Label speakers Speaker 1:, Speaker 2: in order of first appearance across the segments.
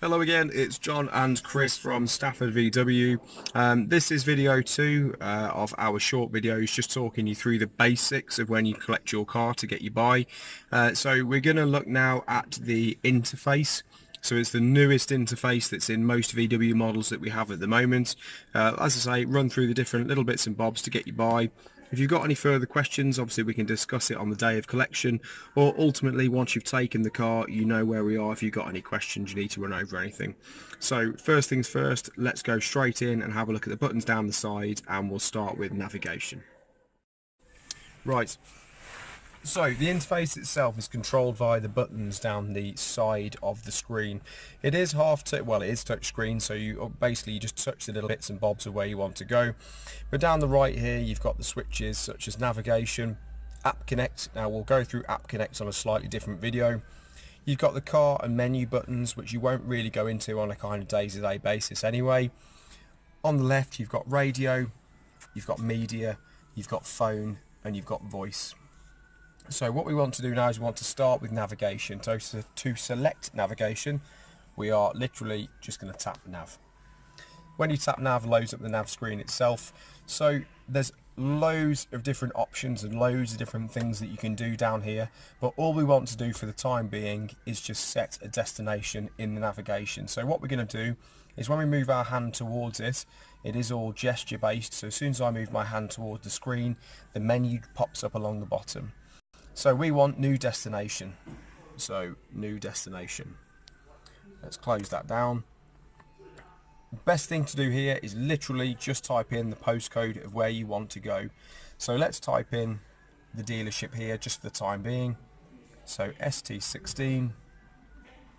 Speaker 1: Hello again, it's John and Chris from Stafford VW. This is video 2 of our short videos, just talking you through the basics of when you collect your car to get you by. So we're going to look now at the interface. So it's the newest interface that's in most VW models that we have at the moment. As I say, run through the different little bits and bobs to get you by. If you've got any further questions, obviously we can discuss it on the day of collection, or ultimately once you've taken the car, you know where we are if you've got any questions, you need to run over anything. So first things first, let's go straight in and have a look at the buttons down the side, and we'll start with navigation. Right. So the interface itself is controlled via the buttons down the side of the screen. It is it is touch screen, so you just touch the little bits and bobs of where you want to go. But down the right here you've got the switches such as navigation, app connect. Now we'll go through app connect on a slightly different video. You've got the car and menu buttons, which you won't really go into on a kind of day-to-day basis anyway. On the left you've got radio, you've got media, you've got phone, and you've got voice. So what we want to do now is we want to start with navigation. So to select navigation, we are literally just going to tap nav. When you tap nav, it loads up the nav screen itself. So there's loads of different options and loads of different things that you can do down here, but all we want to do for the time being is just set a destination in the navigation. So what we're going to do is when we move our hand towards it, it is all gesture based. So as soon as I move my hand towards the screen, the menu pops up along the bottom. So we want new destination. So new destination. Let's close that down. Best thing to do here is literally just type in the postcode of where you want to go. So let's type in the dealership here just for the time being. So ST16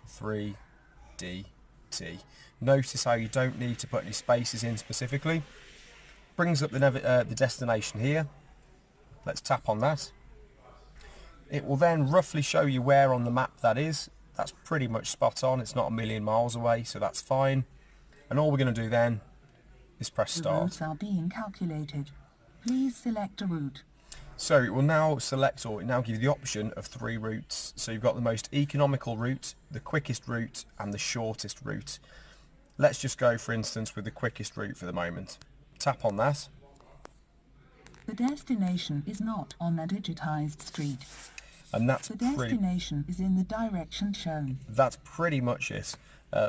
Speaker 1: 3DT. Notice how you don't need to put any spaces in specifically. Brings up the destination here. Let's tap on that. It will then roughly show you where on the map that is. That's pretty much spot on. It's not a million miles away, so that's fine. And all we're going to do then is press start.
Speaker 2: The routes are being calculated. Please select a route.
Speaker 1: So it will now select, or it now gives you the option of 3 routes. So you've got the most economical route, the quickest route, and the shortest route. Let's just go, for instance, with the quickest route for the moment. Tap on that.
Speaker 2: The destination is not on a digitized street.
Speaker 1: And that's
Speaker 2: the destination is in the direction shown.
Speaker 1: That's pretty much it.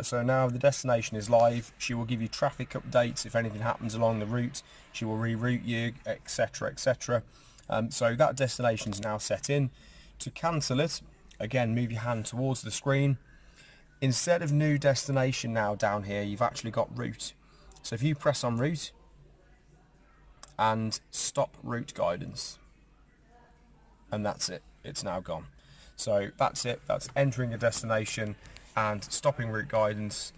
Speaker 1: So now the destination is live. She will give you traffic updates if anything happens along the route. She will reroute you, etc, etc. So that destination is now set in. To cancel it, again, move your hand towards the screen. Instead of new destination now down here, you've actually got route. So if you press on route and stop route guidance, and that's it. It's now gone. So that's it. That's entering a destination and stopping route guidance.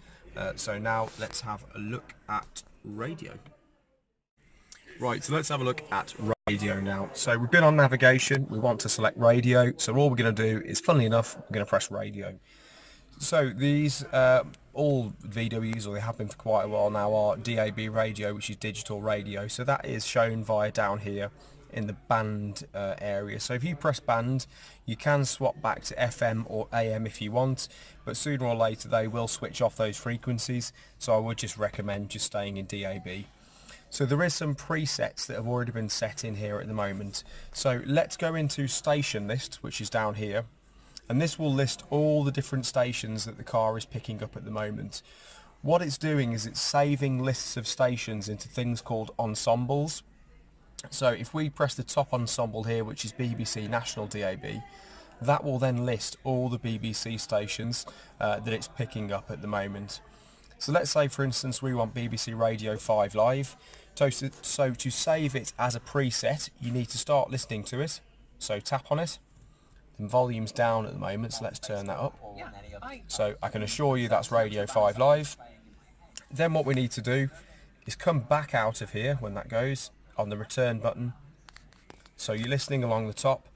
Speaker 1: So now let's have a look at radio. Right, so let's have a look at radio now. So we've been on navigation. We want to select radio. So all we're going to do is, funnily enough, we're going to press radio. So these all VWs, or they have been for quite a while now, are DAB radio, which is digital radio. So that is shown via down here in the band area. So if you press band, you can swap back to FM or AM if you want, but sooner or later they will switch off those frequencies, so I would just recommend just staying in DAB. So there is some presets that have already been set in here at the moment. So let's go into station list, which is down here, and this will list all the different stations that the car is picking up at the moment. What it's doing is it's saving lists of stations into things called ensembles. So if we press the top ensemble here, which is BBC National DAB, that will then list all the BBC stations that it's picking up at the moment. So let's say, for instance, we want BBC Radio 5 Live. So to save it as a preset, you need to start listening to it. So tap on it. The volume's down at the moment, so let's turn that up. So I can assure you that's Radio 5 Live. Then what we need to do is come back out of here when that goes, on the return button. So you're listening along the top,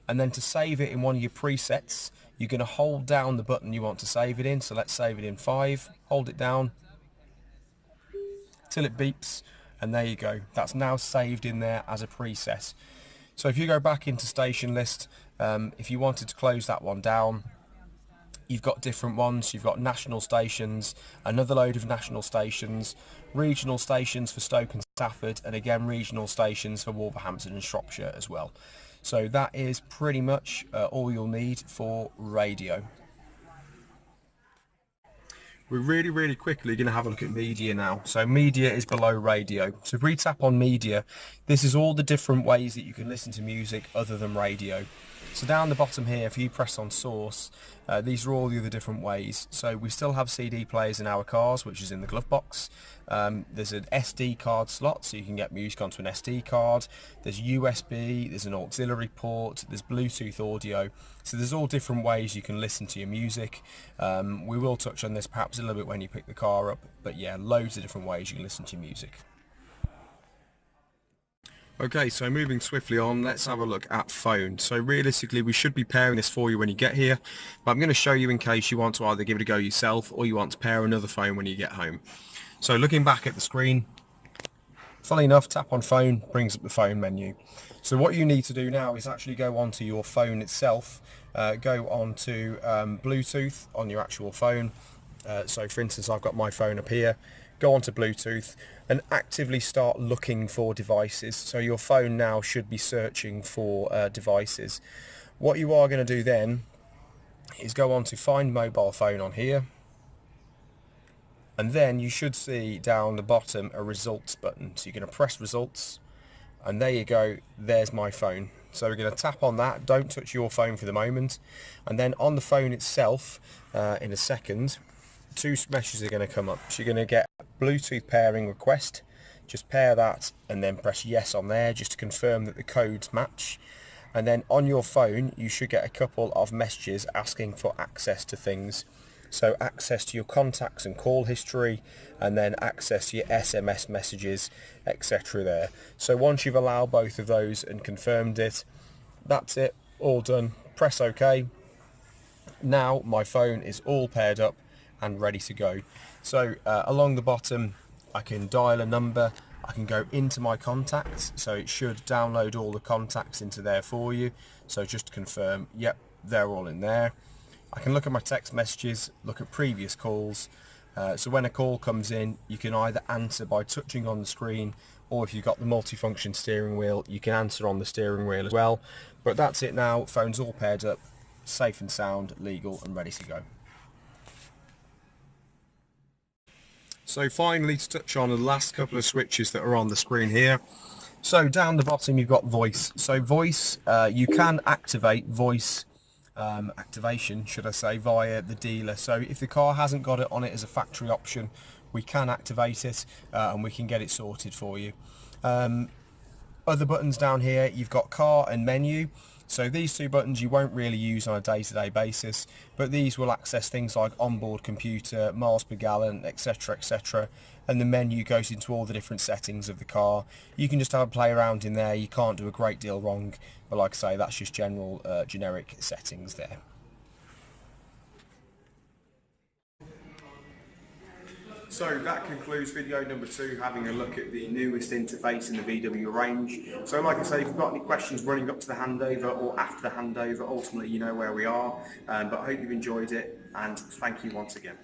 Speaker 1: and then to save it in one of your presets, you're going to hold down the button you want to save it in. So let's save it in 5, hold it down till it beeps, and there you go. That's now saved in there as a preset. So if you go back into station list, if you wanted to close that one down, you've got different ones. You've got national stations, another load of national stations, regional stations for Stoke and Stafford, and again regional stations for Wolverhampton and Shropshire as well. So that is pretty much all you'll need for radio. We're really quickly going to have a look at media now. So media is below radio. So if we tap on media, this is all the different ways that you can listen to music other than radio. So down the bottom here, if you press on source, these are all the other different ways. So we still have CD players in our cars, which is in the glove box. There's an SD card slot, so you can get music onto an SD card. There's USB, there's an auxiliary port, there's Bluetooth audio. So there's all different ways you can listen to your music. We will touch on this perhaps a little bit when you pick the car up, but yeah, loads of different ways you can listen to your music. Okay, so moving swiftly on, let's have a look at phone. So realistically, we should be pairing this for you when you get here, but I'm going to show you in case you want to either give it a go yourself or you want to pair another phone when you get home. So looking back at the screen, funnily enough, tap on phone, brings up the phone menu. So what you need to do now is actually go onto your phone itself, go onto Bluetooth on your actual phone. So for instance, I've got my phone up here. Go onto Bluetooth and actively start looking for devices. So your phone now should be searching for devices. What you are going to do then is go on to find mobile phone on here, and then you should see down the bottom a results button. So you're going to press results, and there you go, there's my phone. So we're going to tap on that, don't touch your phone for the moment, and then on the phone itself in a second, two messages are going to come up. So you're going to get Bluetooth pairing request, just pair that and then press yes on there just to confirm that the codes match. And then on your phone you should get a couple of messages asking for access to things. So access to your contacts and call history, and then access to your SMS messages, etc. there. So once you've allowed both of those and confirmed it, that's it, all done. Press OK. Now my phone is all paired up and ready to go. So along the bottom I can dial a number, I can go into my contacts, so it should download all the contacts into there for you. So just to confirm, yep, they're all in there. I can look at my text messages, look at previous calls. So when a call comes in, you can either answer by touching on the screen, or if you've got the multifunction steering wheel, you can answer on the steering wheel as well. But that's it now, phone's all paired up, safe and sound, legal and ready to go. So finally, to touch on the last couple of switches that are on the screen here. So down the bottom you've got voice. So voice, you can activate voice activation, should I say, via the dealer. So if the car hasn't got it on it as a factory option, we can activate it and we can get it sorted for you. Other buttons down here, you've got car and menu. So these two buttons you won't really use on a day-to-day basis, but these will access things like onboard computer, miles per gallon, etc, etc, and the menu goes into all the different settings of the car. You can just have a play around in there, you can't do a great deal wrong, but like I say, that's just general generic settings there. So that concludes video number 2, having a look at the newest interface in the VW range. So like I say, if you've got any questions running up to the handover or after the handover, ultimately you know where we are. But I hope you've enjoyed it, and thank you once again.